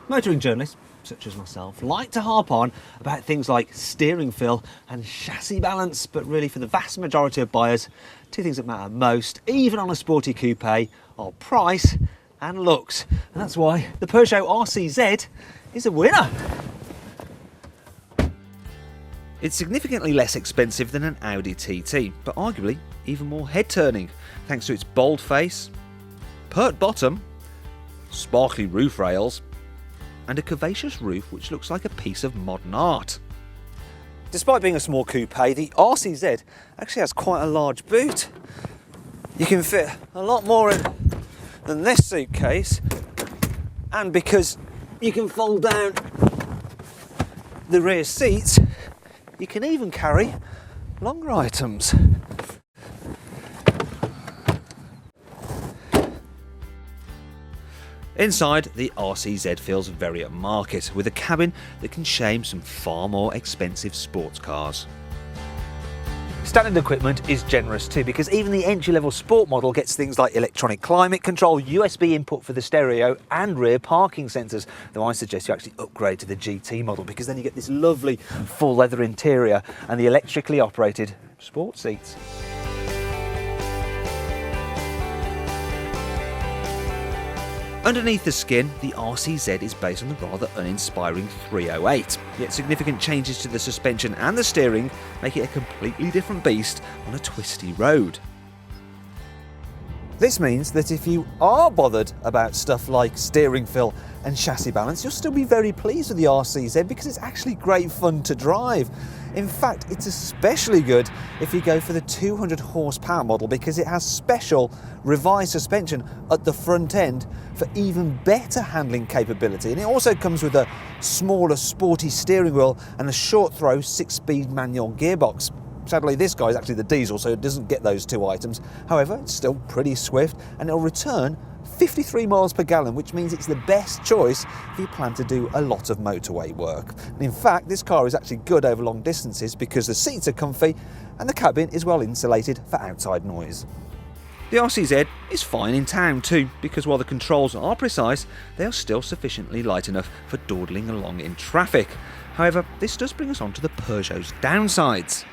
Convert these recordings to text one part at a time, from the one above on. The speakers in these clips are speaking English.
Motoring journalists, such as myself, like to harp on about things like steering feel and chassis balance, but really for the vast majority of buyers, two things that matter most, even on a sporty coupe, are price and looks. And that's why the Peugeot RCZ is a winner. It's significantly less expensive than an Audi TT, but arguably even more head-turning, thanks to its bold face, pert bottom, sparkly roof rails, and a curvaceous roof which looks like a piece of modern art. Despite being a small coupe, the RCZ actually has quite a large boot. You can fit a lot more in than this suitcase, and because you can fold down the rear seats, you can even carry longer items. Inside, the RCZ feels very upmarket, with a cabin that can shame some far more expensive sports cars. Standard equipment is generous too, because even the entry-level sport model gets things like electronic climate control, USB input for the stereo and rear parking sensors, though I suggest you actually upgrade to the GT model, because then you get this lovely full leather interior and the electrically operated sport seats. Underneath the skin, the RCZ is based on the rather uninspiring 308, yet significant changes to the suspension and the steering make it a completely different beast on a twisty road. This means that if you are bothered about stuff like steering feel and chassis balance, you'll still be very pleased with the RCZ because it's actually great fun to drive. In fact, it's especially good if you go for the 200 horsepower model because it has special revised suspension at the front end for even better handling capability. And it also comes with a smaller, sporty steering wheel and a short throw 6-speed manual gearbox. Sadly, this guy is actually the diesel, so it doesn't get those two items. However, it's still pretty swift and it'll return 53 miles per gallon, which means it's the best choice if you plan to do a lot of motorway work. And in fact, this car is actually good over long distances because the seats are comfy and the cabin is well insulated for outside noise. The RCZ is fine in town too, because while the controls are precise, they are still sufficiently light enough for dawdling along in traffic. However, this does bring us on to the Peugeot's downsides.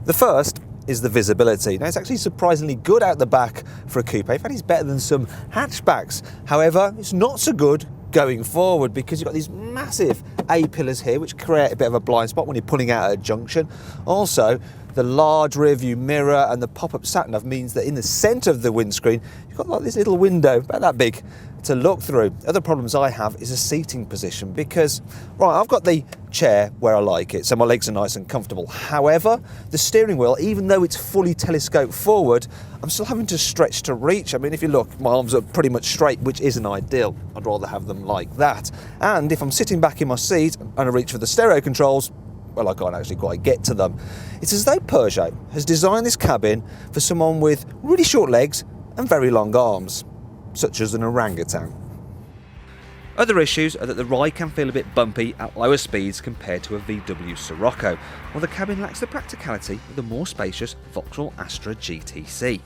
The first is the visibility. Now, it's actually surprisingly good out the back for a coupe. In fact, it's better than some hatchbacks. However, it's not so good going forward because you've got these massive A-pillars here which create a bit of a blind spot when you're pulling out at a junction. Also, the large rear view mirror and the pop-up sat-nav means that in the centre of the windscreen, you've got like this little window, about that big, to look through. Other problems I have is a seating position because, right, I've got the chair where I like it, so my legs are nice and comfortable. However, the steering wheel, even though it's fully telescoped forward, I'm still having to stretch to reach. I mean, if you look, my arms are pretty much straight, which isn't ideal. I'd rather have them like that. And if I'm sitting back in my seat and I reach for the stereo controls, well, I can't actually quite get to them. It's as though Peugeot has designed this cabin for someone with really short legs and very long arms, such as an orangutan. Other issues are that the ride can feel a bit bumpy at lower speeds compared to a VW Scirocco, while the cabin lacks the practicality of the more spacious Vauxhall Astra GTC.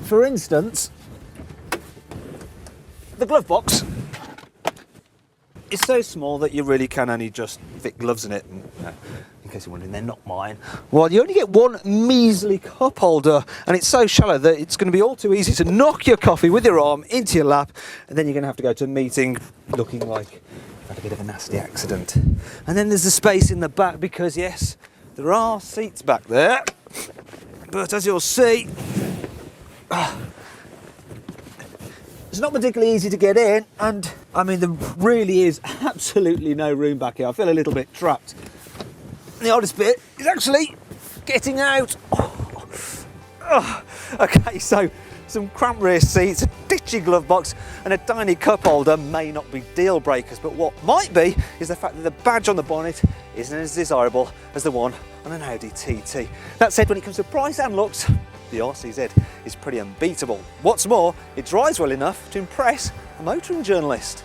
For instance, the glove box is so small that you really can only just fit gloves in it. And, in case you're wondering, they're not mine. Well, you only get one measly cup holder, and it's so shallow that it's going to be all too easy to knock your coffee with your arm into your lap, and then you're going to have to go to a meeting looking like you've had a bit of a nasty accident. And then there's the space in the back because, yes, there are seats back there, but as you'll see, it's not particularly easy to get in, and I mean, there really is absolutely no room back here. I feel a little bit trapped. And the hardest bit is actually getting out. Okay, so some cramped rear seats, a ditchy glove box, and a tiny cup holder may not be deal breakers, but what might be is the fact that the badge on the bonnet isn't as desirable as the one on an Audi TT. That said, when it comes to price and looks, the RCZ is pretty unbeatable. What's more, it drives well enough to impress a motoring journalist.